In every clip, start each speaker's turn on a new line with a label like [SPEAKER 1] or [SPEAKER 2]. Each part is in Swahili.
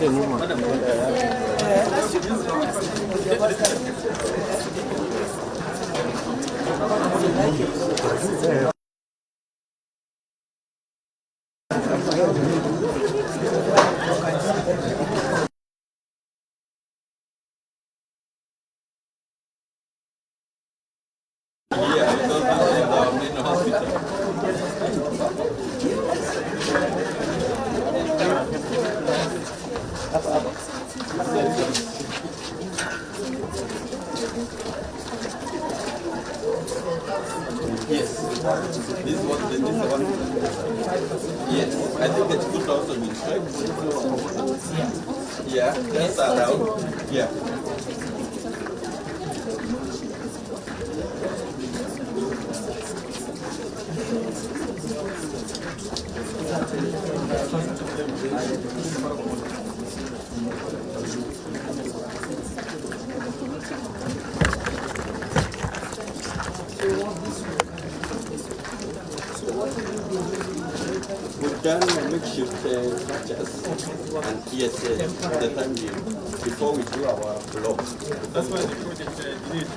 [SPEAKER 1] Yes, this is what this is the one. Yes, I think it's 2000 right? Yeah, that's around. Yeah. We've done makeshift structures, and yes, the time being, before we do our block. That's why the project did.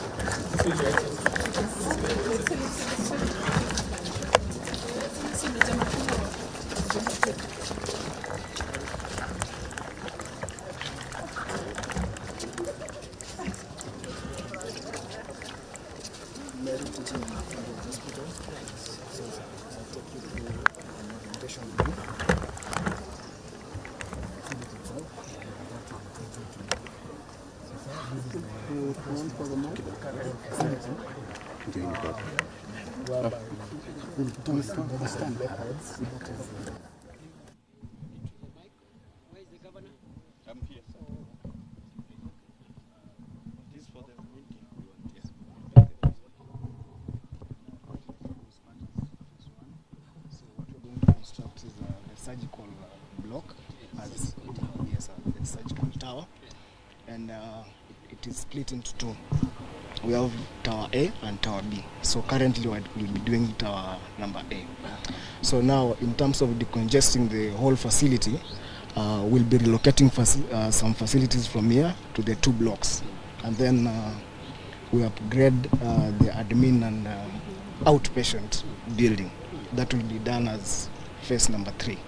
[SPEAKER 2] Surgical block as yes, the surgical tower, and it is split into two. We have tower A and tower B. So currently we'll be doing tower number A. So now in terms of decongesting the whole facility, we'll be relocating some facilities from here to the two blocks, and then we upgrade the admin and outpatient building. That will be done as phase number 3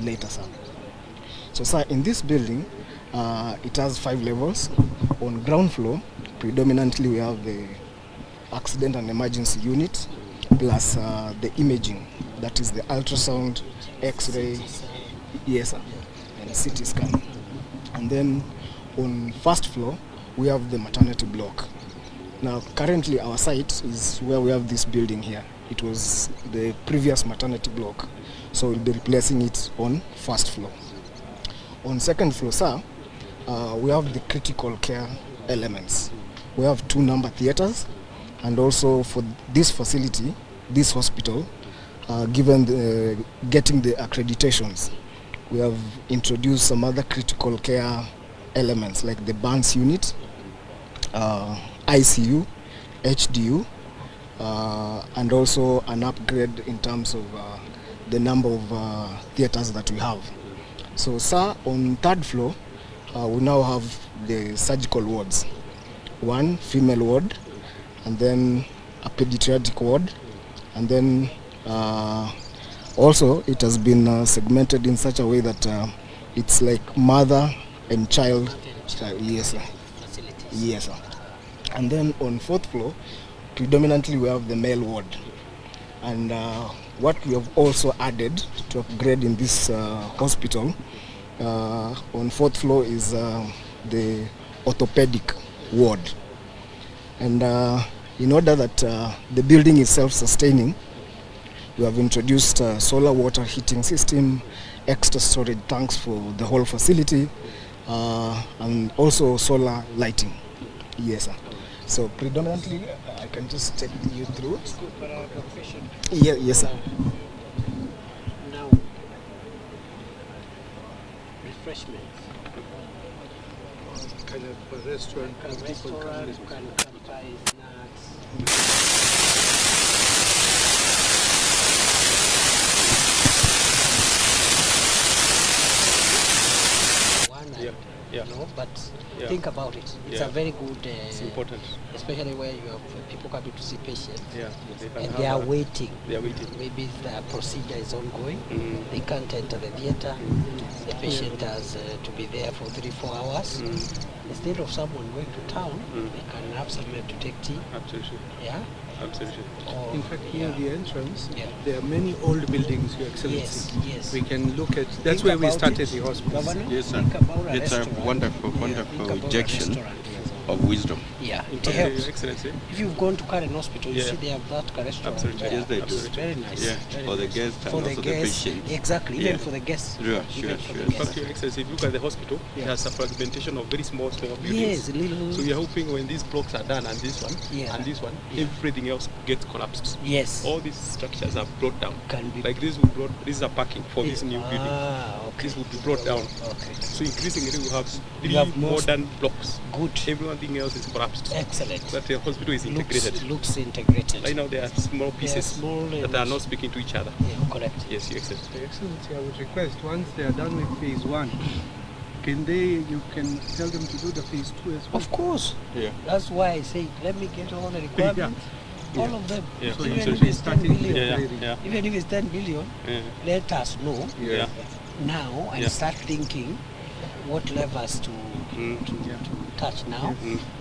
[SPEAKER 2] later, sir. So, sir, in this building, it has 5 levels. On ground floor, predominantly we have the accident and emergency unit, plus the imaging, that is the ultrasound, X-ray, yes, sir, and CT scan. And then on first floor, we have the maternity block. Now, currently our site is where we have this building here. It was the previous maternity block, so we'll be replacing it on first floor. On second floor, sir, we have the critical care elements. We have 2 number theaters, and also for this facility, this hospital, given getting the accreditations, we have introduced some other critical care elements like the burns unit, ICU, HDU, and also an upgrade in terms of the number of theaters that we have. So, sir, on third floor, we now have the surgical wards. 1 female ward, and then a pediatric ward, and then also it has been segmented in such a way that it's like mother and child. Yes, sir. Yes, sir. And then on fourth floor, predominantly we have the male ward. And what we have also added to upgrade in this hospital on fourth floor is the orthopedic ward. And in order that the building is self-sustaining, we have introduced a solar water heating system, extra storage tanks for the whole facility, and also solar lighting. Yes, sir. So predominantly, I can just take you through. Yeah, yes, sir.
[SPEAKER 3] Now, refreshments.
[SPEAKER 4] Kind of a restaurant.
[SPEAKER 3] Can buy snacks.
[SPEAKER 4] Yeah. Yeah.
[SPEAKER 3] you know, but
[SPEAKER 4] Yeah.
[SPEAKER 3] think about it. It's
[SPEAKER 4] Yeah.
[SPEAKER 3] a very good,
[SPEAKER 4] It's important.
[SPEAKER 3] especially where you have people coming to see patients.
[SPEAKER 4] Yeah. Can
[SPEAKER 3] And
[SPEAKER 4] have
[SPEAKER 3] they are
[SPEAKER 4] a-
[SPEAKER 3] waiting.
[SPEAKER 4] They are waiting.
[SPEAKER 3] Maybe the procedure is ongoing.
[SPEAKER 4] Mm.
[SPEAKER 3] They can't enter the theater. The patient has to be there for 3-4 hours. Instead of someone going to town, they can have someone to take tea.
[SPEAKER 4] Absolutely.
[SPEAKER 3] Yeah.
[SPEAKER 4] Absolutely.
[SPEAKER 3] Or,
[SPEAKER 5] In fact, near
[SPEAKER 3] yeah.
[SPEAKER 5] the entrance,
[SPEAKER 3] Yeah.
[SPEAKER 5] there are many old buildings, Your Excellency.
[SPEAKER 3] Yes, yes.
[SPEAKER 5] We can look at. That's
[SPEAKER 3] Think
[SPEAKER 5] where we
[SPEAKER 3] about
[SPEAKER 5] started
[SPEAKER 3] it,
[SPEAKER 5] the hospital.
[SPEAKER 3] Governor,
[SPEAKER 1] Yes, sir.
[SPEAKER 3] think about a
[SPEAKER 1] It's a
[SPEAKER 3] restaurant.
[SPEAKER 1] wonderful,
[SPEAKER 3] Think
[SPEAKER 1] wonderful
[SPEAKER 3] about a
[SPEAKER 1] injection
[SPEAKER 3] restaurant.
[SPEAKER 1] of wisdom.
[SPEAKER 3] Yeah,
[SPEAKER 4] In
[SPEAKER 3] it
[SPEAKER 4] fact,
[SPEAKER 3] helps.
[SPEAKER 4] Your Excellency.
[SPEAKER 3] If you've gone to Karen Hospital, you
[SPEAKER 4] Yeah.
[SPEAKER 3] see they have that restaurant.
[SPEAKER 4] Absolutely.
[SPEAKER 3] Yeah,
[SPEAKER 1] Yes, they do.
[SPEAKER 3] it's very nice.
[SPEAKER 1] Yeah,
[SPEAKER 3] very
[SPEAKER 1] for the
[SPEAKER 3] nice.
[SPEAKER 1] guests and
[SPEAKER 3] for the
[SPEAKER 1] also the
[SPEAKER 3] guests,
[SPEAKER 1] patients.
[SPEAKER 3] exactly. Even
[SPEAKER 1] Yeah.
[SPEAKER 3] for the guests.
[SPEAKER 1] Sure,
[SPEAKER 3] Even
[SPEAKER 1] sure,
[SPEAKER 3] for
[SPEAKER 1] sure.
[SPEAKER 3] the
[SPEAKER 4] In fact,
[SPEAKER 3] guests.
[SPEAKER 4] Your Excellency, if you look at the hospital, there's a fragmentation of very small buildings.
[SPEAKER 3] Yes, little.
[SPEAKER 4] So we are hoping when these blocks are done and this one
[SPEAKER 3] Yeah.
[SPEAKER 4] and this one,
[SPEAKER 3] Yeah.
[SPEAKER 4] everything else gets collapsed.
[SPEAKER 3] Yes.
[SPEAKER 4] All these structures are brought down.
[SPEAKER 3] Can be.
[SPEAKER 4] Like this is a parking for this new building.
[SPEAKER 3] Okay.
[SPEAKER 4] This will be brought down.
[SPEAKER 3] Okay.
[SPEAKER 4] So increasingly we have three
[SPEAKER 3] have more
[SPEAKER 4] modern blocks.
[SPEAKER 3] Good.
[SPEAKER 4] Everything else is collapsed.
[SPEAKER 3] Excellent.
[SPEAKER 4] But the hospital is integrated.
[SPEAKER 3] Looks integrated.
[SPEAKER 4] Right now there are small pieces
[SPEAKER 3] small
[SPEAKER 4] that are not speaking to each other.
[SPEAKER 3] Yeah, correct.
[SPEAKER 4] Yes, Your Excellency.
[SPEAKER 5] Your Excellency, I would request once they are done with phase 1, you can tell them to do the phase 2 as well.
[SPEAKER 3] Of course.
[SPEAKER 4] Yeah.
[SPEAKER 3] That's why I say let me get all the requirements. All of them.
[SPEAKER 4] Yeah.
[SPEAKER 5] So
[SPEAKER 3] Even
[SPEAKER 5] you
[SPEAKER 3] if
[SPEAKER 5] should be
[SPEAKER 3] it's 10
[SPEAKER 5] starting
[SPEAKER 3] billion.
[SPEAKER 4] Yeah.
[SPEAKER 3] Even if it's 10 billion,
[SPEAKER 4] Yeah.
[SPEAKER 3] let us know
[SPEAKER 4] Yeah.
[SPEAKER 3] now and
[SPEAKER 4] Yeah.
[SPEAKER 3] start thinking what levers to touch now,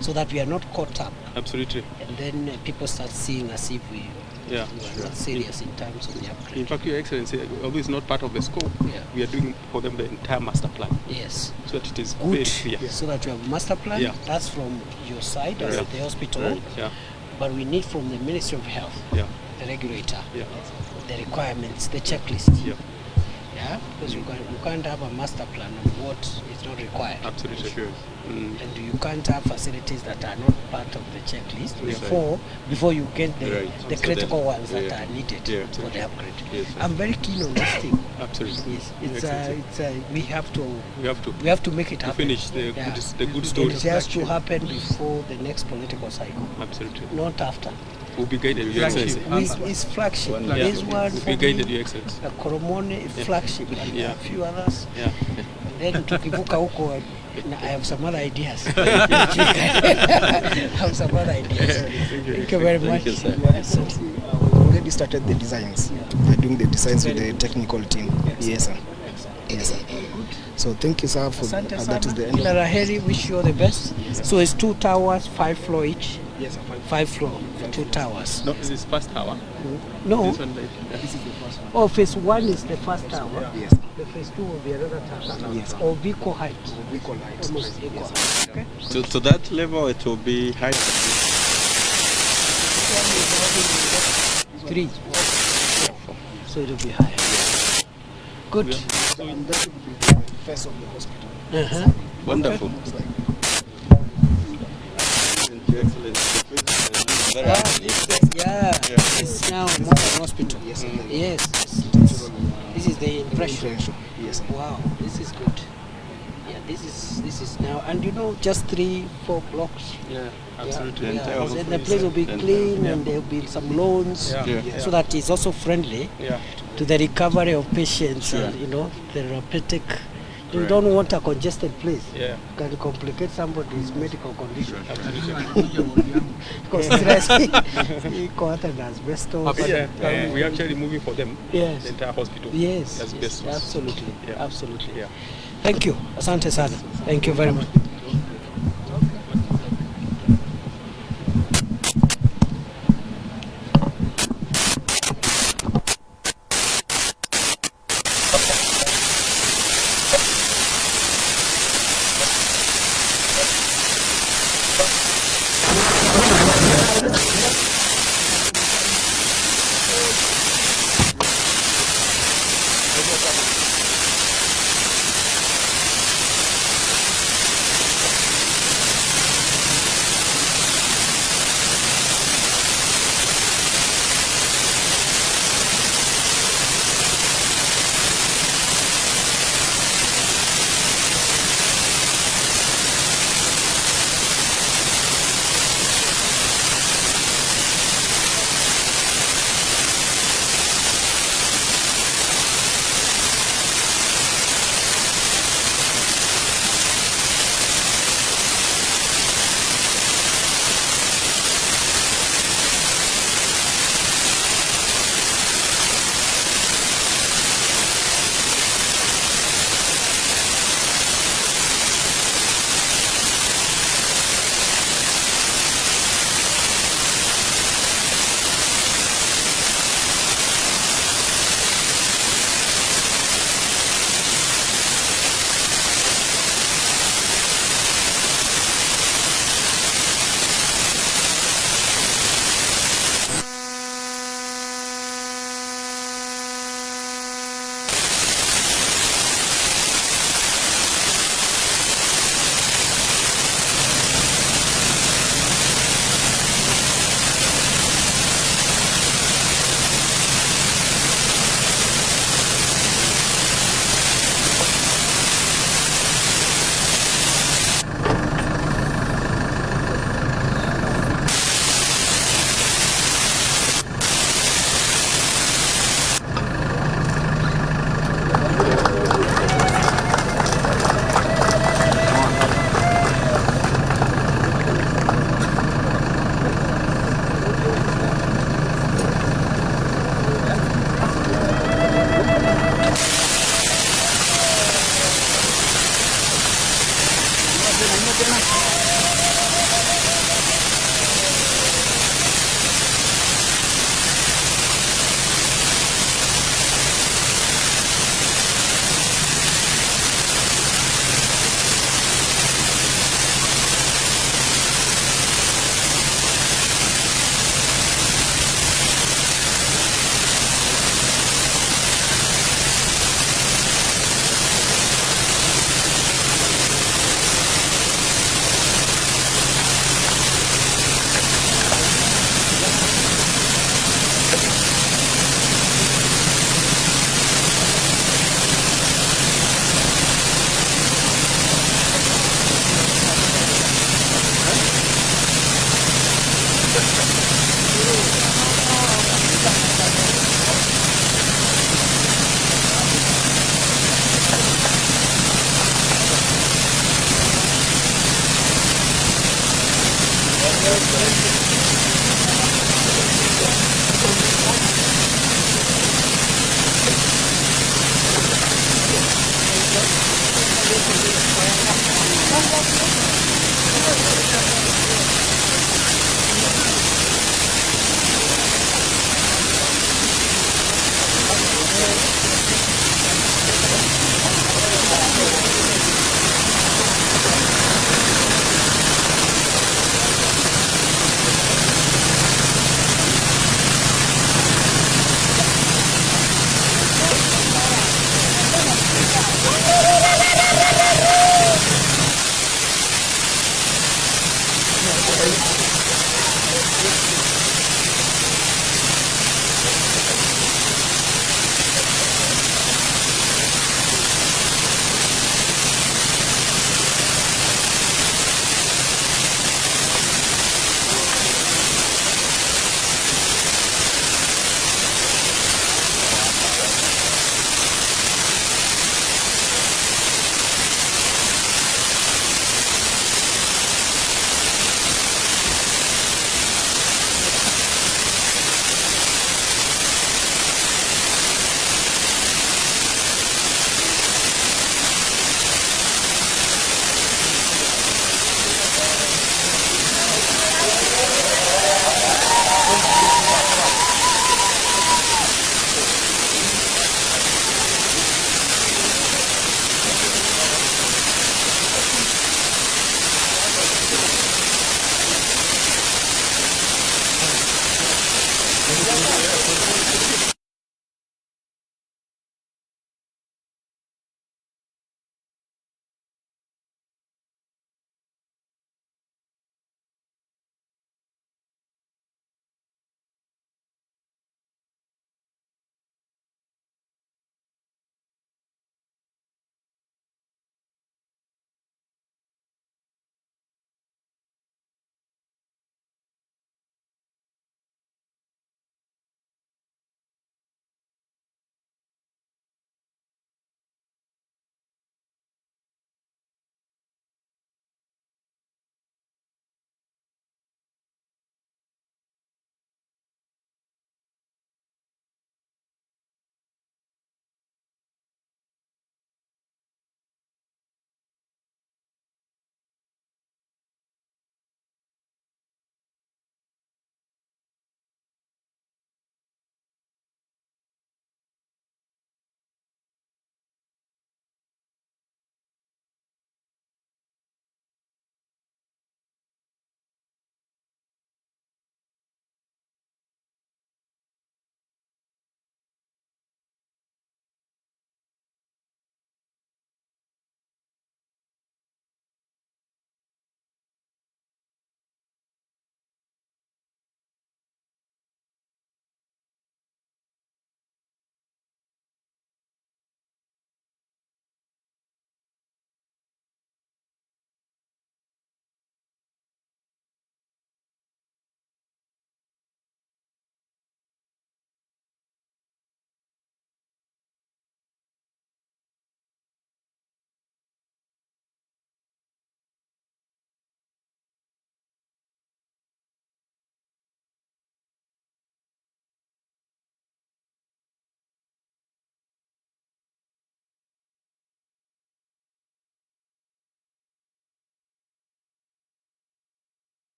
[SPEAKER 3] so that we are not caught up,
[SPEAKER 4] Absolutely.
[SPEAKER 3] and then people start seeing as if we
[SPEAKER 4] Yeah.
[SPEAKER 3] are not serious in terms of the upgrade.
[SPEAKER 4] In fact, Your Excellency, although it's not part of the scope,
[SPEAKER 3] Yeah.
[SPEAKER 4] we are doing for them the entire master plan
[SPEAKER 3] Yes.
[SPEAKER 4] so that it is
[SPEAKER 3] Good.
[SPEAKER 4] very clear.
[SPEAKER 3] So that you have a master plan.
[SPEAKER 4] Yeah.
[SPEAKER 3] That's from your side as
[SPEAKER 4] Yeah.
[SPEAKER 3] the hospital,
[SPEAKER 4] Right. Yeah.
[SPEAKER 3] but we need from the Ministry of Health,
[SPEAKER 4] Yeah.
[SPEAKER 3] the regulator,
[SPEAKER 4] Yeah.
[SPEAKER 3] the requirements, the checklist.
[SPEAKER 4] Yeah.
[SPEAKER 3] Yeah, because you can't have a master plan of what is not required.
[SPEAKER 4] Absolutely.
[SPEAKER 1] Sure.
[SPEAKER 3] And you can't have facilities that are not part of the checklist
[SPEAKER 4] Yes.
[SPEAKER 3] before you get the
[SPEAKER 1] Right. So
[SPEAKER 3] critical
[SPEAKER 1] then-
[SPEAKER 3] ones that
[SPEAKER 1] yeah.
[SPEAKER 3] are needed
[SPEAKER 1] Yeah.
[SPEAKER 3] for the upgrade.
[SPEAKER 1] Yes, sir.
[SPEAKER 3] I'm very keen on this thing.
[SPEAKER 4] Absolutely.
[SPEAKER 3] Yes,
[SPEAKER 4] Excellent.
[SPEAKER 3] we have to
[SPEAKER 4] We have to
[SPEAKER 3] make it happen.
[SPEAKER 4] finish the
[SPEAKER 3] Yeah.
[SPEAKER 4] good story.
[SPEAKER 3] It has to happen before the next political cycle,
[SPEAKER 4] Absolutely.
[SPEAKER 3] not after.
[SPEAKER 4] We'll be guided, Your Excellency.
[SPEAKER 3] It's flagship.
[SPEAKER 1] One-
[SPEAKER 4] Yeah.
[SPEAKER 3] This one
[SPEAKER 4] We'll
[SPEAKER 3] for
[SPEAKER 4] be guided,
[SPEAKER 3] me,
[SPEAKER 4] Your Excellency.
[SPEAKER 3] a Koromone is flagship, and
[SPEAKER 4] Yeah.
[SPEAKER 3] a few others.
[SPEAKER 4] Yeah.
[SPEAKER 3] Then tukivuka huko, I have some other ideas. I have some other ideas. Thank you very much.
[SPEAKER 1] you, sir.
[SPEAKER 3] Yes, sir.
[SPEAKER 2] We've already started the designs. We're doing the designs with the technical team. Yes, sir. Yes, sir. So thank you, sir, for
[SPEAKER 3] Asante
[SPEAKER 2] that is the
[SPEAKER 3] sana.
[SPEAKER 2] end
[SPEAKER 3] Kila
[SPEAKER 2] of
[SPEAKER 3] laheri, wish you all the best. So it's 2 towers, 5 floor each.
[SPEAKER 2] Yes, sir.
[SPEAKER 3] 5 floor, 2 towers.
[SPEAKER 4] No, this is first hour.
[SPEAKER 3] No,
[SPEAKER 4] This one,
[SPEAKER 2] This is the first one.
[SPEAKER 3] oh, phase 1 is the first tower.
[SPEAKER 2] Yes.
[SPEAKER 3] The phase 2 will be another tower.
[SPEAKER 2] Yes.
[SPEAKER 3] Or equal height.
[SPEAKER 2] We call lights.
[SPEAKER 3] Almost equal.
[SPEAKER 2] Yes.
[SPEAKER 3] Okay.
[SPEAKER 1] To that level, it will be high.
[SPEAKER 3] 3. So it will be higher. Good.
[SPEAKER 2] And that will be the face of the hospital.
[SPEAKER 3] Uh-huh.
[SPEAKER 1] Wonderful.
[SPEAKER 2] It's like
[SPEAKER 1] Your Excellency, very
[SPEAKER 3] Yeah,
[SPEAKER 1] happy.
[SPEAKER 3] yeah. It's now a modern hospital.
[SPEAKER 2] yes, sir.
[SPEAKER 3] Yes. This is the impression.
[SPEAKER 2] Yes, sir.
[SPEAKER 3] Wow, this is good. Yeah, this is now, and you know, just 3-4 blocks.
[SPEAKER 4] yeah, absolutely.
[SPEAKER 3] Yeah,
[SPEAKER 1] Entire
[SPEAKER 3] then the place will be
[SPEAKER 1] Entire-
[SPEAKER 3] clean, and there will be some lawns,
[SPEAKER 4] Yeah.
[SPEAKER 1] Yeah.
[SPEAKER 3] so that it's also friendly
[SPEAKER 4] Yeah.
[SPEAKER 3] to the recovery of patients and therapeutic. You don't want a congested place.
[SPEAKER 4] Yeah.
[SPEAKER 3] Can complicate somebody's medical condition.
[SPEAKER 4] Absolutely.
[SPEAKER 3] Because stress, iko hata na asbestos.
[SPEAKER 4] Yeah. We're actually moving for them.
[SPEAKER 3] Yes.
[SPEAKER 4] The entire hospital.
[SPEAKER 3] Yes,
[SPEAKER 4] As
[SPEAKER 3] yes,
[SPEAKER 4] best as-
[SPEAKER 3] absolutely,
[SPEAKER 4] Yeah.
[SPEAKER 3] absolutely.
[SPEAKER 4] Yeah.
[SPEAKER 3] Thank you. Asante sana. Thank you very much.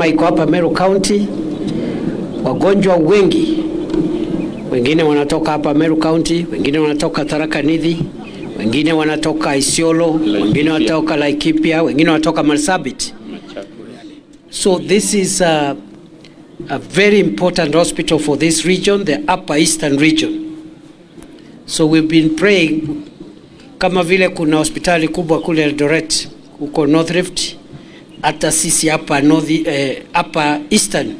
[SPEAKER 3] Iko hapa Meru County, wagonjwa wengi, wengine wanatoka hapa Meru County, wengine wanatoka Tharaka Nithi, wengine wanatoka Isiolo, wengine wanatoka Laikipia, wengine wanatoka Marsabit. So this is a very important hospital for this region, the Upper Eastern region. So we've been praying, kama vile kuna hospitali kubwa kule Eldoret, huko North Rift, hata sisi hapa Upper Eastern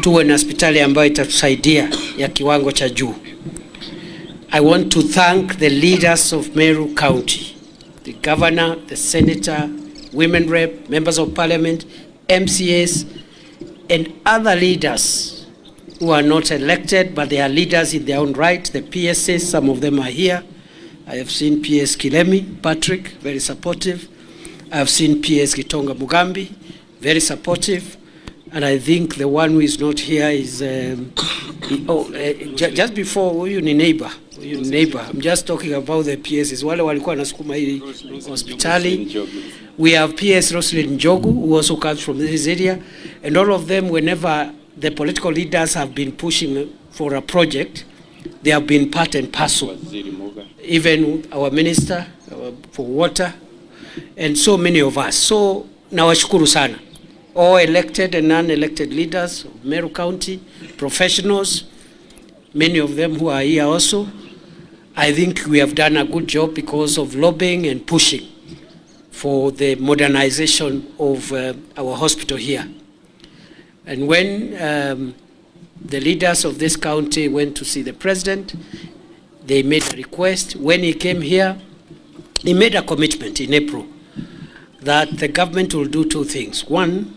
[SPEAKER 3] tuwe na hospitali ambayo itatusaidia ya kiwango cha juu. I want to thank the leaders of Meru County, the governor, the senator, women rep, members of parliament, MCAs, and other leaders who are not elected, but they are leaders in their own right. The PSs, some of them are here. I have seen PS Kilemi, Patrick, very supportive. I have seen PS Gitonga Mugambi, very supportive. And I think the one who is not here is, just before, you neighbor. I'm just talking about the PSs. Wale walikuwa nasukuma hili hospitali. We have PS Roslyn Njogu, who also comes from this area. And all of them, whenever the political leaders have been pushing for a project, they have been part and parcel. Even our minister for water, and so many of us. So, nawashukuru sana. All elected and non-elected leaders of Meru County, professionals, many of them who are here also. I think we have done a good job because of lobbying and pushing for the modernization of our hospital here. And when the leaders of this county went to see the president, they made a request. When he came here, he made a commitment in April that the government will do two things. One,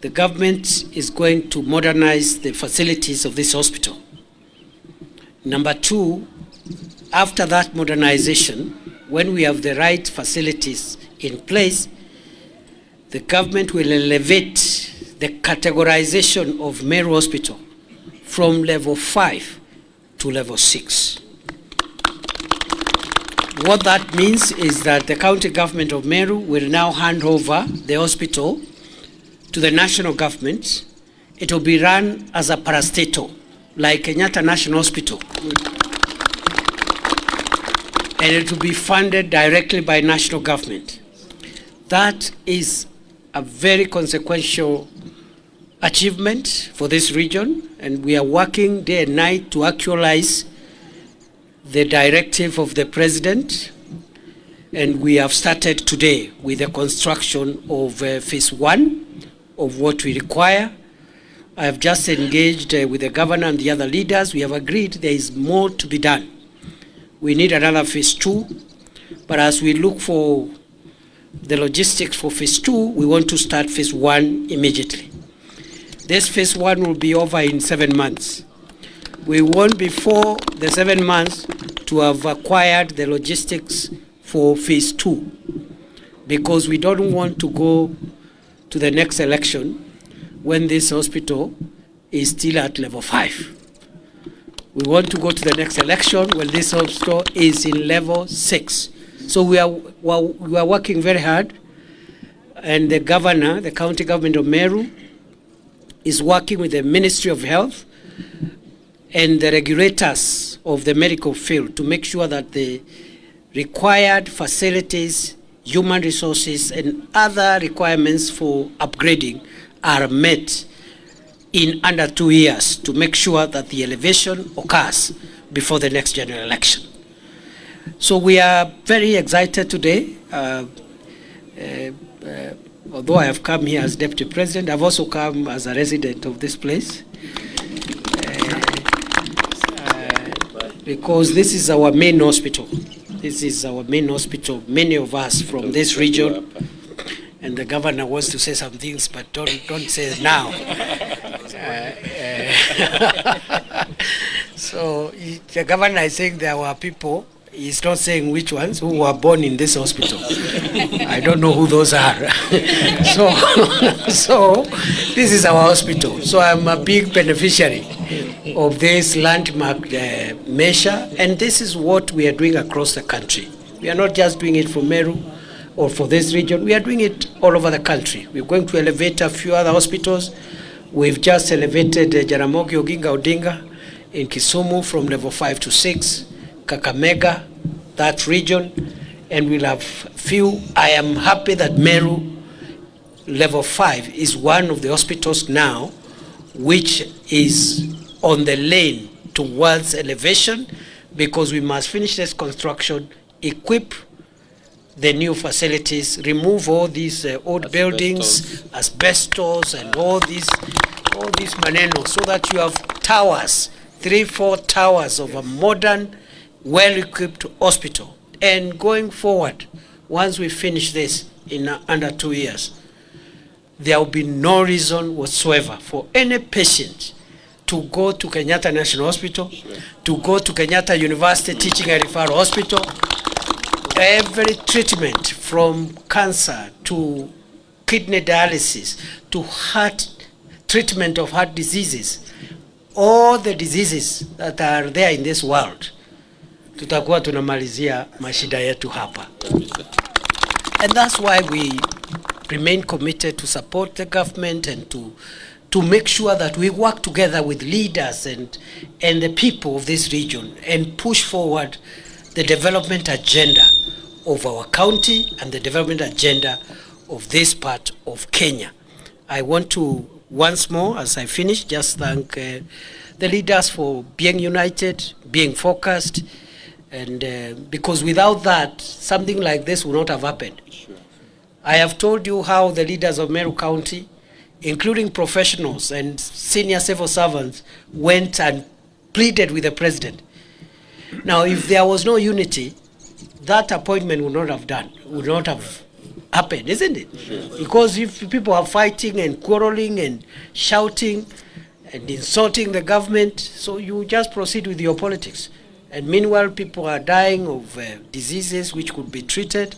[SPEAKER 3] the government is going to modernize the facilities of this hospital. Number two, after that modernization, when we have the right facilities in place, the government will elevate the categorization of Meru Hospital from level 5 to level 6. What that means is that the county government of Meru will now hand over the hospital to the national government. It will be run as a parastatal, like Kenyatta National Hospital. And it will be funded directly by national government. That is a very consequential achievement for this region, and we are working day and night to actualize the directive of the president, and we have started today with the construction of phase 1 of what we require. I have just engaged with the governor and the other leaders. We have agreed there is more to be done. We need another phase 2, but as we look for the logistics for phase 2, we want to start phase 1 immediately. This phase 1 will be over in 7 months. We want before the 7 months to have acquired the logistics for phase 2, because we don't want to go to the next election when this hospital is still at level 5. We want to go to the next election when this hospital is in level 6. So we are working very hard, and the governor, the county government of Meru, is working with the Ministry of Health and the regulators of the medical field to make sure that the required facilities, human resources, and other requirements for upgrading are met in under 2 years to make sure that the elevation occurs before the next general election. So we are very excited today. Although I have come here as Deputy President, I've also come as a resident of this place. Because this is our main hospital. This is our main hospital. Many of us from this region, and the governor wants to say some things, but don't say it now. So the governor is saying there were people, he's not saying which ones, who were born in this hospital. I don't know who those are. So this is our hospital. So I'm a big beneficiary of this landmark measure, and this is what we are doing across the country. We are not just doing it for Meru. or for this region. We are doing it all over the country. We're going to elevate a few other hospitals. We've just elevated Jaramogi Oginga Odinga in Kisumu from level 5 to 6, Kakamega, that region, and we'll have few. I am happy that Meru level 5 is one of the hospitals now which is on the lane towards elevation, because we must finish this construction, equip the new facilities, remove all these old buildings, asbestos, and all these maneno, so that you have towers, 3-4 towers of a modern, well-equipped hospital. And going forward, once we finish this in under 2 years, there will be no reason whatsoever for any patient to go to Kenyatta National Hospital, to go to Kenyatta University Teaching and Referral Hospital. Every treatment from cancer to kidney dialysis to treatment of heart diseases, all the diseases that are there in this world, tutakuwa tunamalizia mashida yetu hapa. And that's why we remain committed to support the government and to make sure that we work together with leaders and the people of this region and push forward the development agenda of our county and the development agenda of this part of Kenya. I want to once more, as I finish, just thank the leaders for being united, being focused, and because without that, something like this would not have happened. Sure. I have told you how the leaders of Meru County, including professionals and senior civil servants, went and pleaded with the president. Now, if there was no unity, that appointment would not have happened, isn't it? Sure. Because if people are fighting and quarreling and shouting and insulting the government, so you just proceed with your politics. And meanwhile, people are dying of diseases which could be treated.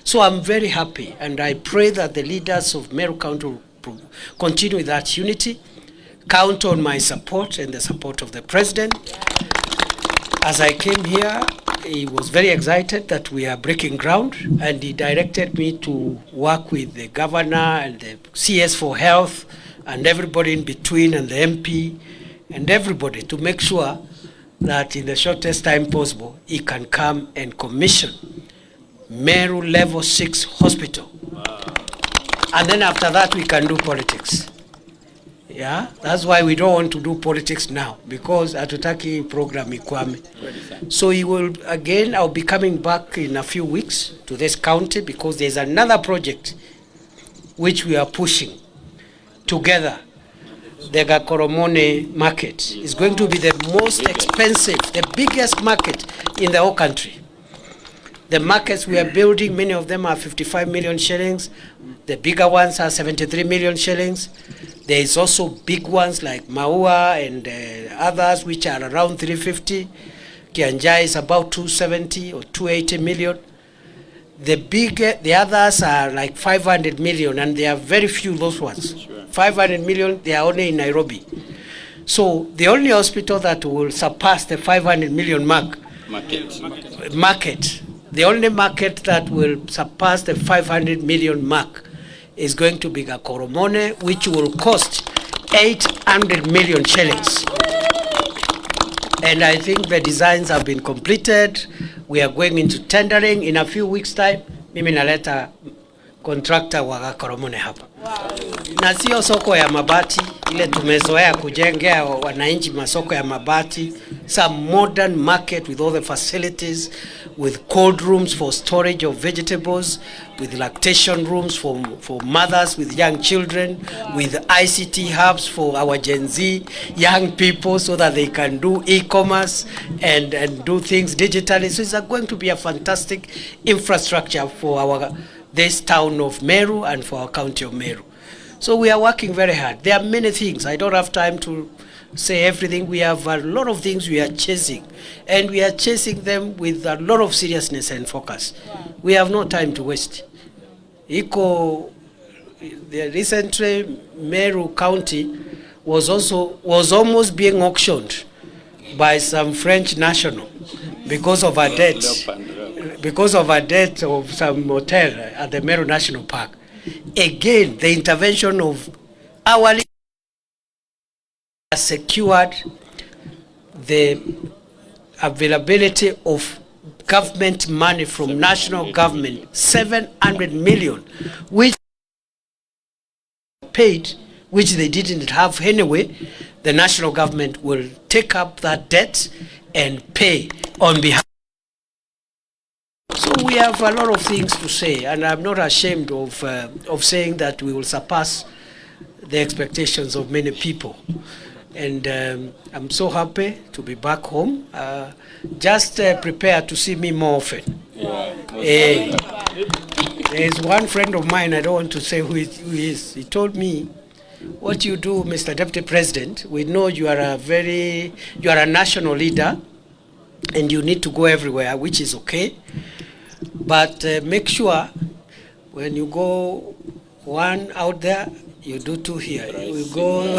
[SPEAKER 3] So I'm very happy, and I pray that the leaders of Meru County will continue with that unity. Count on my support and the support of the president. As I came here, he was very excited that we are breaking ground, and he directed me to work with the governor and the CS for health and everybody in between, and the MP and everybody, to make sure that in the shortest time possible, he can come and commission Meru Level 6 Hospital. Wow. And then after that, we can do politics. Yeah, that's why we don't want to do politics now, because hatutaki program ikwame. So he will, again, I'll be coming back in a few weeks to this county, because there's another project which we are pushing together. The Gakoromone market is going to be the most expensive, the biggest market in the whole country. The markets we are building, many of them are 55 million shillings. The bigger ones are 73 million shillings. There is also big ones like Maua and others which are around 350. Kianjai is about 270 or 280 million. The others are like 500 million, and there are very few those ones. Sure. 500 million, they are only in Nairobi. So the only hospital that will surpass the 500 million mark, the only market that will surpass the 500 million mark is going to be Gakoromone, which will cost 800 million shillings. And I think the designs have been completed. We are going into tendering in a few weeks' time. Mimi naleta contractor wa Gakoromone hapa. Na sio soko ya mabati ile tumezoea kujengea wananchi masoko ya mabati. Some modern market with all the facilities, with cold rooms for storage of vegetables, with lactation rooms for mothers with young children, with ICT hubs for our Gen Z young people, so that they can do e-commerce and do things digitally. So it's going to be a fantastic infrastructure for this town of Meru and for our county of Meru. So we are working very hard. There are many things. I don't have time to say everything. We have a lot of things we are chasing, and we are chasing them with a lot of seriousness and focus. We have no time to waste. Recently, Meru County was almost being auctioned by some French national because of our debt. because of a death of some hotel at the Meru National Park. Again, the intervention of our leaders has secured the availability of government money from national government, 700 million, which paid, which they didn't have anyway. The national government will take up that debt and pay on behalf. So we have a lot of things to say, and I'm not ashamed of saying that we will surpass the expectations of many people. And I'm so happy to be back home. Just prepare to see me more often. There's one friend of mine, I don't want to say who he is. He told me, what you do, Mr. Deputy President, we know you are a national leader and you need to go everywhere, which is okay. But make sure when you go one out there, you do two here. You go,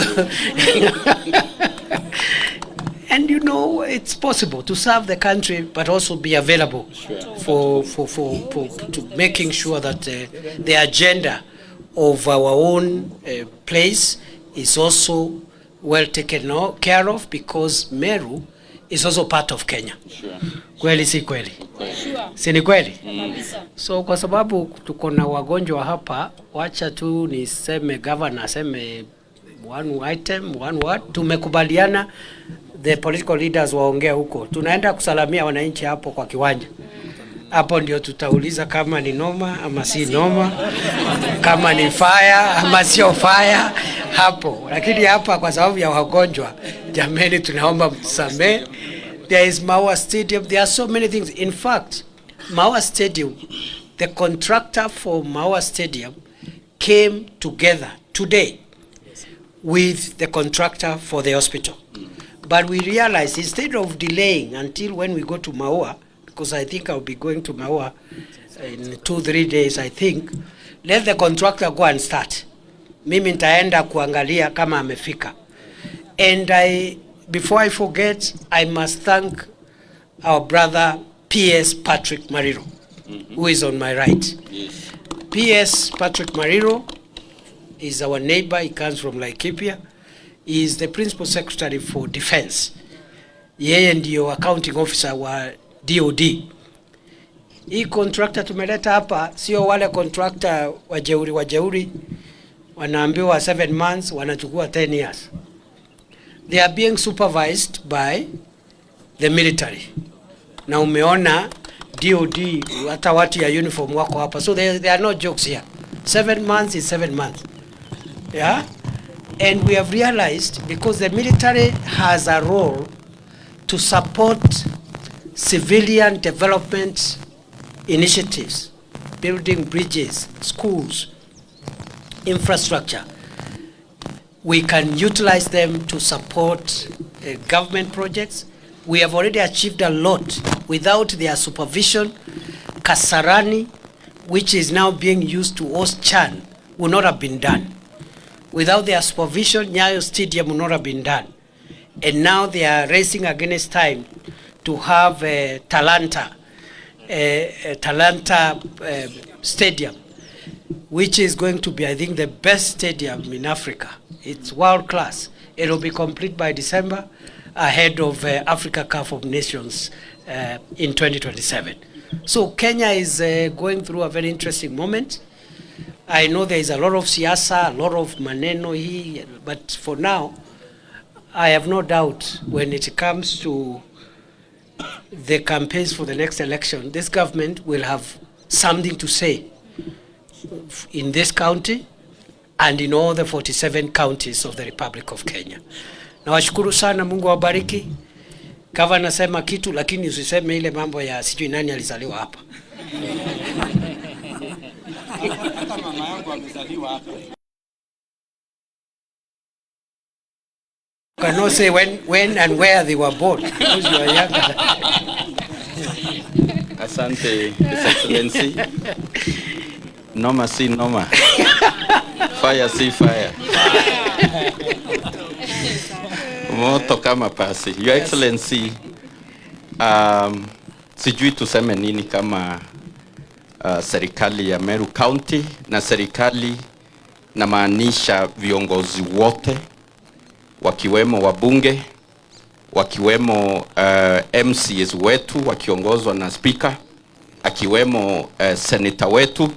[SPEAKER 3] and you know it's possible to serve the country, but also be available for to making sure that the agenda of our own place is also well taken care of, because Meru is also part of Kenya. Kweli si kweli? Si ni kweli? So kwa sababu tuko na wagonjwa hapa, wacha tu niseme governor aseme one item, one word. Tumekubaliana the political leaders waongea huko. Tunaenda kusalamia wananchi hapo kwa kiwanja. Hapo ndio tutauliza kama ni noma ama si noma, kama ni fire ama sio fire hapo. Lakini hapa kwa sababu ya wagonjwa, jameni tunaomba mtusamee. There is Maua Stadium. There are so many things. In fact, Maua Stadium, the contractor for Maua Stadium came together today with the contractor for the hospital. But we realized instead of delaying until when we go to Maua, because I think I'll be going to Maua in 2-3 days, I think, let the contractor go and start. Mimi nitaenda kuangalia kama amefika. And before I forget, I must thank our brother P.S. Patrick Mariro, who is on my right.
[SPEAKER 1] Yes.
[SPEAKER 3] P.S. Patrick Mariro is our neighbor. He comes from Laikipia. He is the principal secretary for defense. Yeye ndio accounting officer wa DOD. Hii contractor tumeleta hapa sio wale contractor wajeuri wanaambiwa 7 months wanachukua 10 years. They are being supervised by the military. Na umeona DOD hata watu ya uniform wako hapa. So there are no jokes here. 7 months is 7 months. Yeah? And we have realized, because the military has a role to support civilian development initiatives, building bridges, schools, infrastructure, we can utilize them to support government projects. We have already achieved a lot. Without their supervision, Kasarani, which is now being used to host Chan, would not have been done. Without their supervision, Nyayo Stadium would not have been done. And now they are racing against time to have Talanta Stadium, which is going to be, I think, the best stadium in Africa. It's world class. It will be complete by December, ahead of Africa Cup of Nations in 2027. So Kenya is going through a very interesting moment. I know there is a lot of siasa, a lot of maneno here, but for now, I have no doubt when it comes to the campaigns for the next election, this government will have something to say in this county and in all the 47 counties of the Republic of Kenya. Na washukuru sana, Mungu awabariki. Kava nasema kitu lakini usiseme ile mambo ya sijui nani alizaliwa hapa.
[SPEAKER 1] Hata mama yangu amezaliwa hapa.
[SPEAKER 3] You cannot say when and where they were born because you are younger.
[SPEAKER 1] Asante, His Excellency. Noma si noma. Fire si fire. Moto kama pasi. Your Excellency,
[SPEAKER 6] Sijui tuseme nini kama serikali ya Meru County, na serikali na maanisha viongozi wote wakiwemo wabunge, wakiwemo MCs wetu wakiongozwa na speaker, akiwemo senator wetu,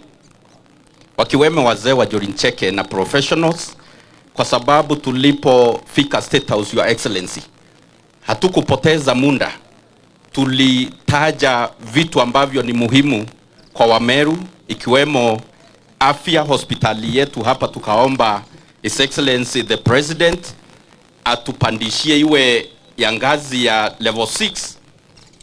[SPEAKER 6] wakiwemo wazee wa Jorincheke na professionals, kwa sababu tulipofika State House, Your Excellency, hatukupoteza muda. Tulitaja vitu ambavyo ni muhimu kwa Wameru, ikiwemo afya, hospitali yetu hapa. Tukaomba His Excellency the President atupandishie iwe ya ngazi ya level 6,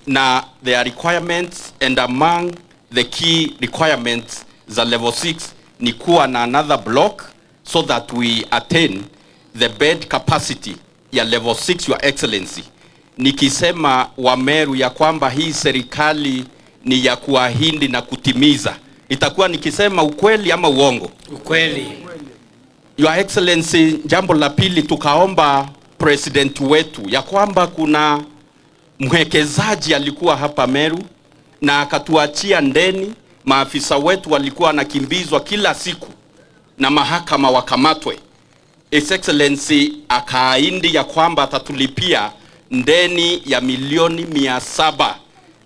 [SPEAKER 6] na their requirements, and among the key requirements za level 6 ni kuwa na another block so that we attain the bed capacity ya level 6, Your Excellency. Nikisema Wameru ya kwamba hii serikali ni ya kuahidi na kutimiza, itakuwa nikisema ukweli ama uongo?
[SPEAKER 3] Ukweli.
[SPEAKER 6] Your Excellency, jambo la pili, tukaomba president wetu ya kwamba kuna mwekezaji alikuwa hapa Meru na akatuachia ndeni. Maafisa wetu walikuwa wanakimbizwa kila siku na mahakama wakamatwe. His Excellency akaahidi ya kwamba atatulipia ndeni ya milioni 700,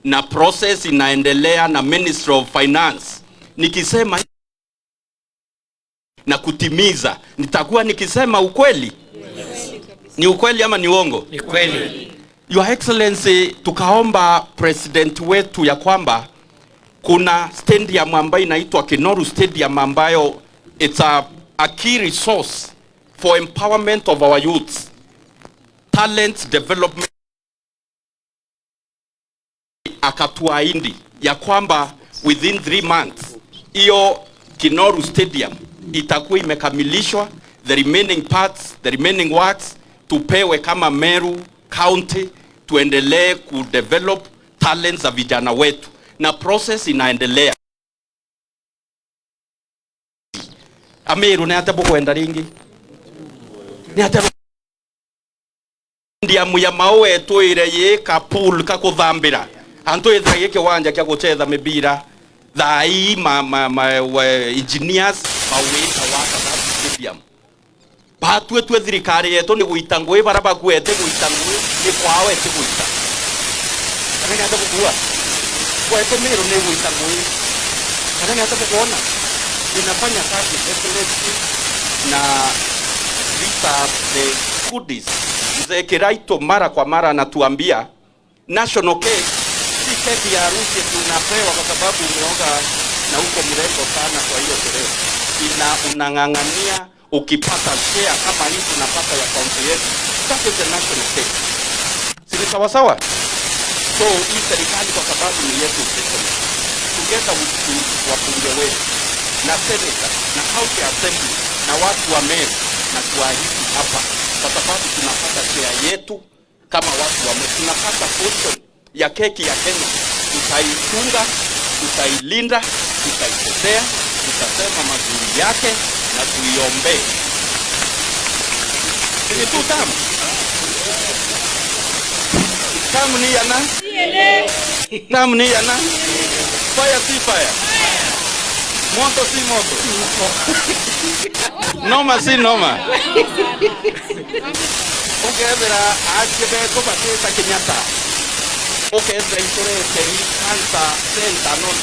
[SPEAKER 6] na process inaendelea na Ministry of Finance. Nikisema na kutimiza, nitakuwa nikisema ukweli? Yes. Ni ukweli ama ni uongo?
[SPEAKER 3] Ni kweli.
[SPEAKER 6] Your Excellency, tukaomba president wetu ya kwamba kuna stadium ambayo inaitwa Meru Stadium, ambayo it's a key resource for empowerment of our youth, talent development. Akatuahidi ya kwamba within 3 months hiyo Meru Stadium itakuwa imekamilishwa, the remaining parts, the remaining works tupewe kama Meru County, tuendelee kudevelop talents za vijana wetu, na process inaendelea. Ameru ne atabo kwenda ringi ne atabo ndia muya mawe toire ye kapul ka kuthambira anto ethra yeke wanja kya guchetha mibira thai engineers bawita waka stadium batwe twe thirikari yetu ni guitangwe baraba kwete guitangwe ni kwawe ti guita kana ngata kugua kwete Meru ni guitangwe kana ngata kuona inafanya kazi excellence na vita the goodies ze kiraito mara kwa mara anatuambia national cake si keki ya harusi tunapewa kwa sababu umeoga na uko mrembo sana. Kwa hiyo sherehe unang'ang'ania ukipata share kama hii tunapata ya kaunti yetu, that is the national cake. Si ni sawa sawa? So hii serikali kwa sababu ni yetu sisi, together with wabunge wetu na senator na county assembly na watu wa Meru, na tuahidi hapa kwa sababu tunapata share yetu kama watu wa Meru, tunapata portion ya keki ya Kenya. Tutaichunga, tutailinda, tutaitetea, tutasema mazuri yake na tuiombe. Ni tu tamu. Tamu ni yana? Tamu ni yana? Fire si fire. Moto si moto. Noma si noma. Ongezera ajebe ko bateta Kenyatta. Ongezera itorete hii cancer center not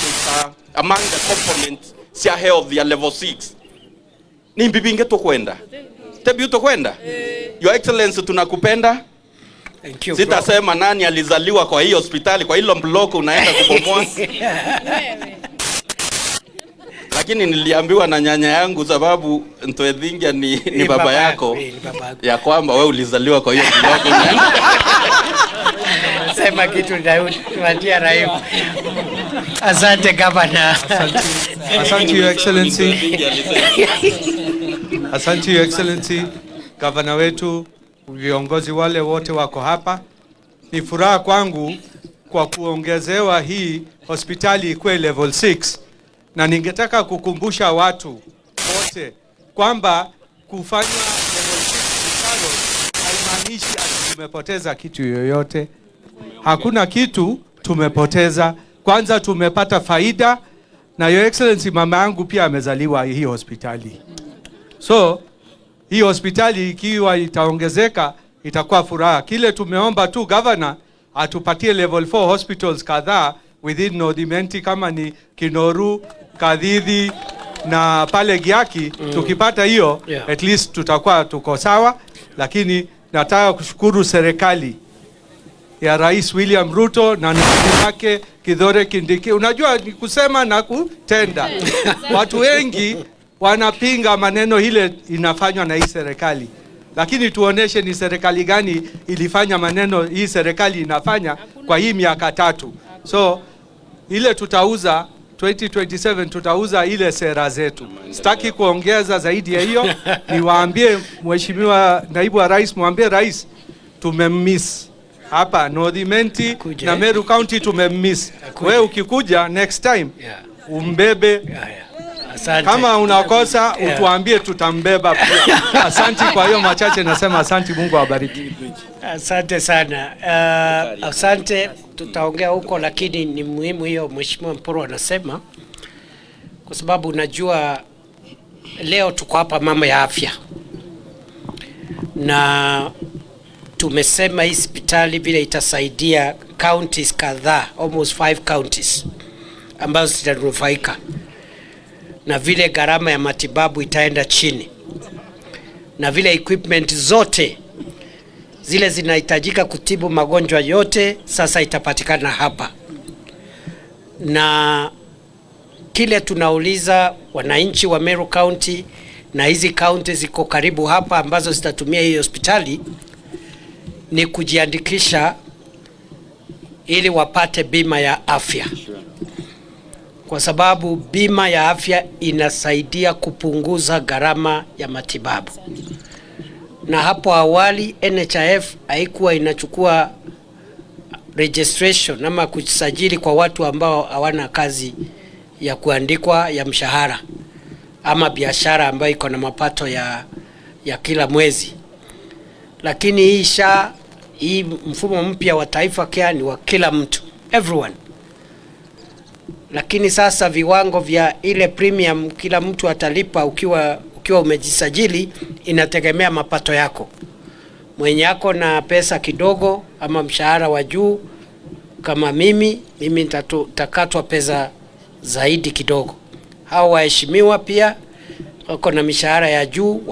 [SPEAKER 6] among the components sia health ya level 6. Ni mbibinge to kwenda. Tebi uto kwenda? Your Excellency, tunakupenda.
[SPEAKER 3] Thank you.
[SPEAKER 6] Sitasema nani alizaliwa kwa hii hospitali, kwa hilo block unaenda kubomoa. Lakini niliambiwa na nyanya yangu sababu Ntwethingia ni baba yako, ya kwamba wewe ulizaliwa kwa hiyo block unaenda.
[SPEAKER 3] Sema kitu tunatia raibu. Asante Governor.
[SPEAKER 5] Asante Your Excellency. Asante Your Excellency, Governor wetu, viongozi wale wote wako hapa. Ni furaha kwangu kwa kuongezewa hii hospitali ikuwe level 6, na ningetaka kukumbusha watu wote kwamba kufanya level 6 haimaanishi ati tumepoteza kitu yoyote. Hakuna kitu tumepoteza. Kwanza tumepata faida, na Your Excellency, mama yangu pia amezaliwa hii hospitali. So hii hospitali ikiwa itaongezeka itakuwa furaha. Kile tumeomba tu governor atupatie level 4 hospitals kadhaa within North, kama ni Kinoru, Kadhithi na pale Giaki. Tukipata hiyo, at least tutakuwa tuko sawa. Lakini nataka kushukuru serikali ya Rais William Ruto na naibu wake Kithure Kindiki. Unajua ni kusema na kutenda. Watu wengi wanapinga maneno ile inafanywa na hii serikali, lakini tuoneshe ni serikali gani ilifanya maneno hii serikali inafanya kwa hii miaka 3. So ile tutauza 2027, tutauza ile sera zetu. Sitaki kuongeza zaidi ya hiyo. Niwaambie Mheshimiwa Naibu wa Rais, mwambie Rais tumemiss hapa North na Meru County, tumemiss. Wewe ukikuja next time umbebe. Kama unakosa utuambie, tutambeba pia. Asante. Kwa hiyo machache nasema asante, Mungu awabariki.
[SPEAKER 3] Asante sana. Asante, tutaongea huko, lakini ni muhimu hiyo Mheshimiwa Mporo anasema, kwa sababu unajua leo tuko hapa mama ya afya, na tumesema hii hospitali vile itasaidia counties kadhaa, almost 5 counties ambazo zitanufaika, na vile gharama ya matibabu itaenda chini, na vile equipment zote zile zinahitajika kutibu magonjwa yote sasa itapatikana hapa. Na kile tunauliza wananchi wa Meru County na hizi counties ziko karibu hapa ambazo zitatumia hii hospitali ni kujiandikisha ili wapate bima ya afya, kwa sababu bima ya afya inasaidia kupunguza gharama ya matibabu. Na hapo awali NHIF haikuwa inachukua registration ama kusajili kwa watu ambao hawana kazi ya kuandikwa ya mshahara ama biashara ambayo iko na mapato ya kila mwezi. Lakini hii mfumo mpya wa Taifa Care ni wa kila mtu, everyone. Lakini sasa viwango vya ile premium kila mtu atalipa ukiwa umejisajili inategemea mapato yako. Mwenye yako na pesa kidogo ama mshahara wa juu kama mimi nitakatwa pesa zaidi kidogo. Hao waheshimiwa pia wako na mishahara ya juu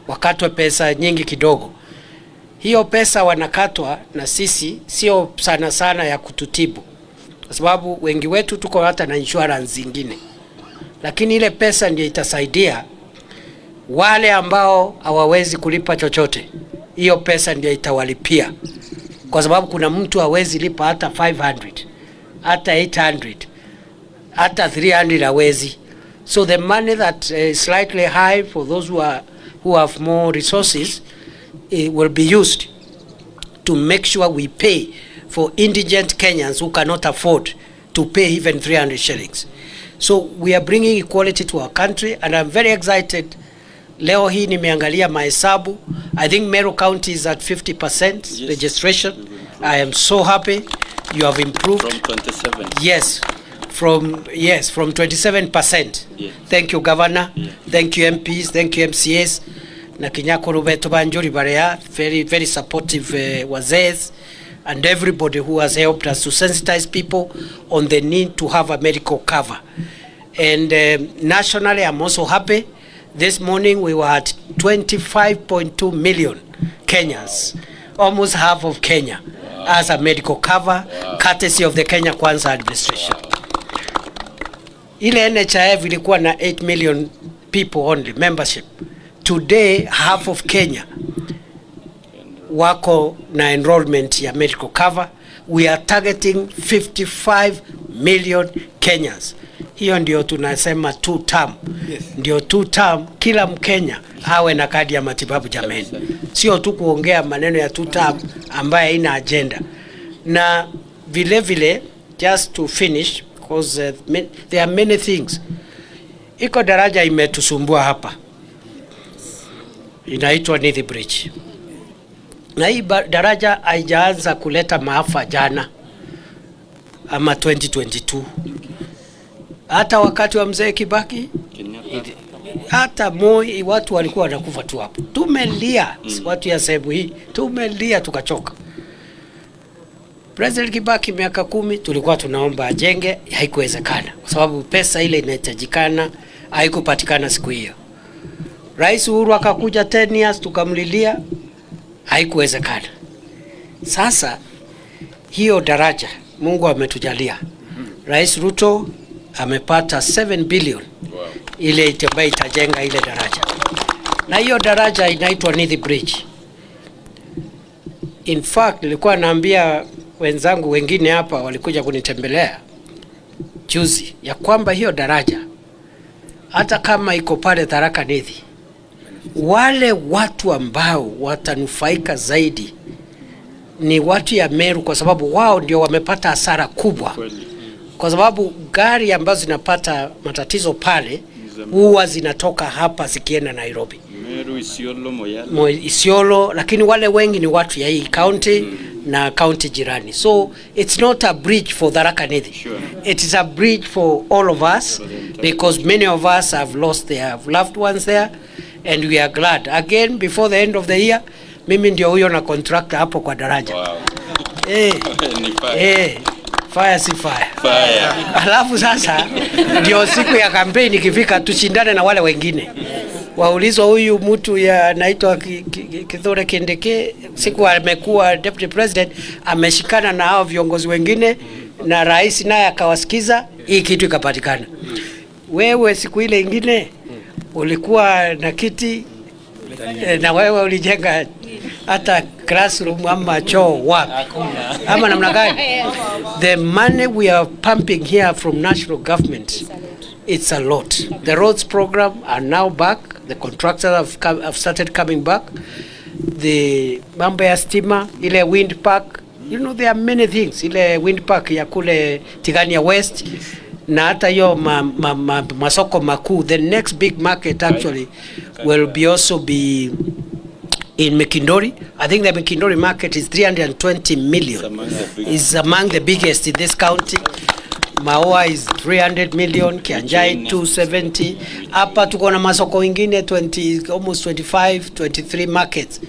[SPEAKER 3] wakatwe pesa nyingi kidogo. Hiyo pesa wanakatwa na sisi sio sana sana ya kututibu, kwa sababu wengi wetu tuko hata na insurance zingine. Lakini ile pesa ndio itasaidia wale ambao hawawezi kulipa chochote. Hiyo pesa ndio itawalipia, kwa sababu kuna mtu hawezi lipa hata 500, hata 800, hata 300 hawezi. So the money that is slightly high for those who have more resources, it will be used to make sure we pay for indigent Kenyans who cannot afford to pay even 300 shillings. So we are bringing equality to our country, and I'm very excited. Leo hii nimeangalia mahesabu. I think Meru County is at 50% registration. I am so happy you have improved.
[SPEAKER 1] From 27.
[SPEAKER 3] Yes. From 27%.
[SPEAKER 1] Yeah.
[SPEAKER 3] Thank you, Governor.
[SPEAKER 1] Yeah.
[SPEAKER 3] Thank you, MPs. Thank you, MCAs. Na Kinyako Rubeto Banjuri Barea, very supportive wazees, and everybody who has helped us to sensitize people on the need to have a medical cover. And nationally, I'm also happy. This morning we were at 25.2 million Kenyans, almost half of Kenya, as a medical cover, courtesy of the Kenya Kwanza administration. Ile NHIF ilikuwa na 8 million people only membership. Today half of Kenya wako na enrollment ya medical cover. We are targeting 55 million Kenyans. Hiyo ndio tunasema 2 term. Yes. Ndio 2 term kila Mkenya awe na kadi ya matibabu jameni. Sio tu kuongea maneno ya 2 term ambaye haina agenda. Na vile just to finish, because there are many things. Iko daraja imetusumbua hapa, inaitwa Nithi Bridge. Na hii daraja haijaanza kuleta maafa jana. ama 2022. Hata wakati wa mzee Kibaki, hata Moi, watu walikuwa wanakufa tu hapo. Tumelia, watu ya sehemu hii, tumelia tukachoka. President Kibaki miaka 10 tulikuwa tunaomba ajenge, haikuwezekana kwa sababu pesa ile inahitajikana haikupatikana siku hiyo. Rais Uhuru akakuja 10 years tukamlilia, haikuwezekana. Sasa hiyo daraja Mungu ametujalia. Rais Ruto amepata 7 billion ile ambayo itajenga ile daraja. Na hiyo daraja inaitwa Nithi Bridge. In fact, nilikuwa naambia wenzangu wengine hapa walikuja kunitembelea juzi ya kwamba hiyo daraja hata kama iko pale Tharaka Nithi, wale watu ambao watanufaika zaidi ni watu ya Meru, kwa sababu wao ndio wamepata hasara kubwa. Kwa sababu gari ambazo zinapata matatizo pale huwa zinatoka hapa zikienda Nairobi.
[SPEAKER 1] Meru, Isiolo,
[SPEAKER 3] Isiolo, lakini wale wengi ni watu ya hii county na county jirani. So it's not a bridge for Tharaka Nithi.
[SPEAKER 1] Sure.
[SPEAKER 3] It is a bridge for all of us because many of us have lost their loved ones there, and we are glad. Again, before the end of the year, mimi ndio huyo na contractor hapo kwa daraja.
[SPEAKER 1] Wow.
[SPEAKER 3] Fire si fire.
[SPEAKER 1] Fire.
[SPEAKER 3] Alafu sasa ndio siku ya kampeni ikifika tushindane na wale wengine. Waulizwa huyu mtu ya naitwa Kithure Kindiki, siku amekuwa deputy president, ameshikana na hao viongozi wengine na rais naye akawasikiza, hii kitu ikapatikana. Wewe siku ile ingine ulikuwa na kiti na wewe ulijenga hata classroom ama choo wapi ama namna gani? The money we are pumping here from national government, it's a lot. The roads program are now back. The contractors have started coming back. The mambo ya stima, ile wind park, you know, there are many things. Ile wind park ya kule Tigania West na hata hiyo masoko makuu. The next big market actually will be also be in Mekindori. I think the Mekindori market is 320 million. It's among the biggest in this county. Maoa is 300 million, Kianjai 270. Hapa tuko na masoko ingine 20, almost 25, 23 markets.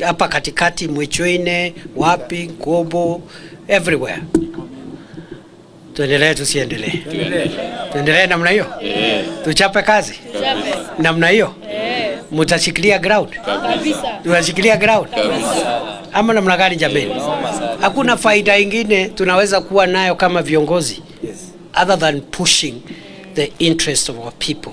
[SPEAKER 3] Hapa katikati Mwichwine, wapi, Kobo, everywhere. Tuendelee tusiendelee? Tuendelee namna hiyo? Tuchape kazi? Namna hiyo? Mutashikilia ground? Kabisa. Tunashikilia ground? Kabisa. Ama namna gani jameni? Hakuna faida ingine tunaweza kuwa nayo kama viongozi other than pushing the interest of our people.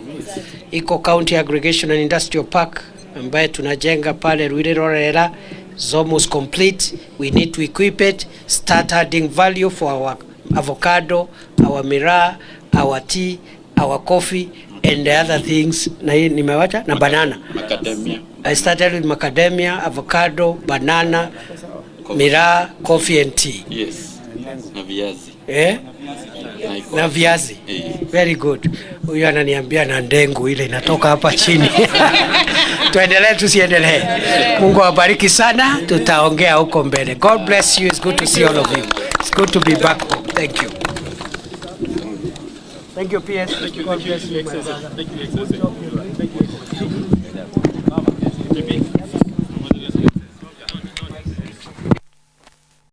[SPEAKER 3] Iko County Aggregation and Industrial Park ambaye tunajenga pale Ruirerorera, is almost complete. We need to equip it, start adding value for our avocado, our miraa, our tea, our coffee and the other things. Na hii nimewacha na banana. Macadamia. I started with macadamia, avocado, banana, miraa, coffee and tea.
[SPEAKER 1] Yes. Na viazi.
[SPEAKER 3] Na viazi. Very good. Huyu ananiambia na ndengu ile inatoka hapa chini. Tuendelee tusiendelee? Mungu awabariki sana, tutaongea huko mbele. God bless you. It's good to see all of you. It's good to be back home. Thank you. Thank you, PS.
[SPEAKER 4] Thank you. God bless you. Thank you.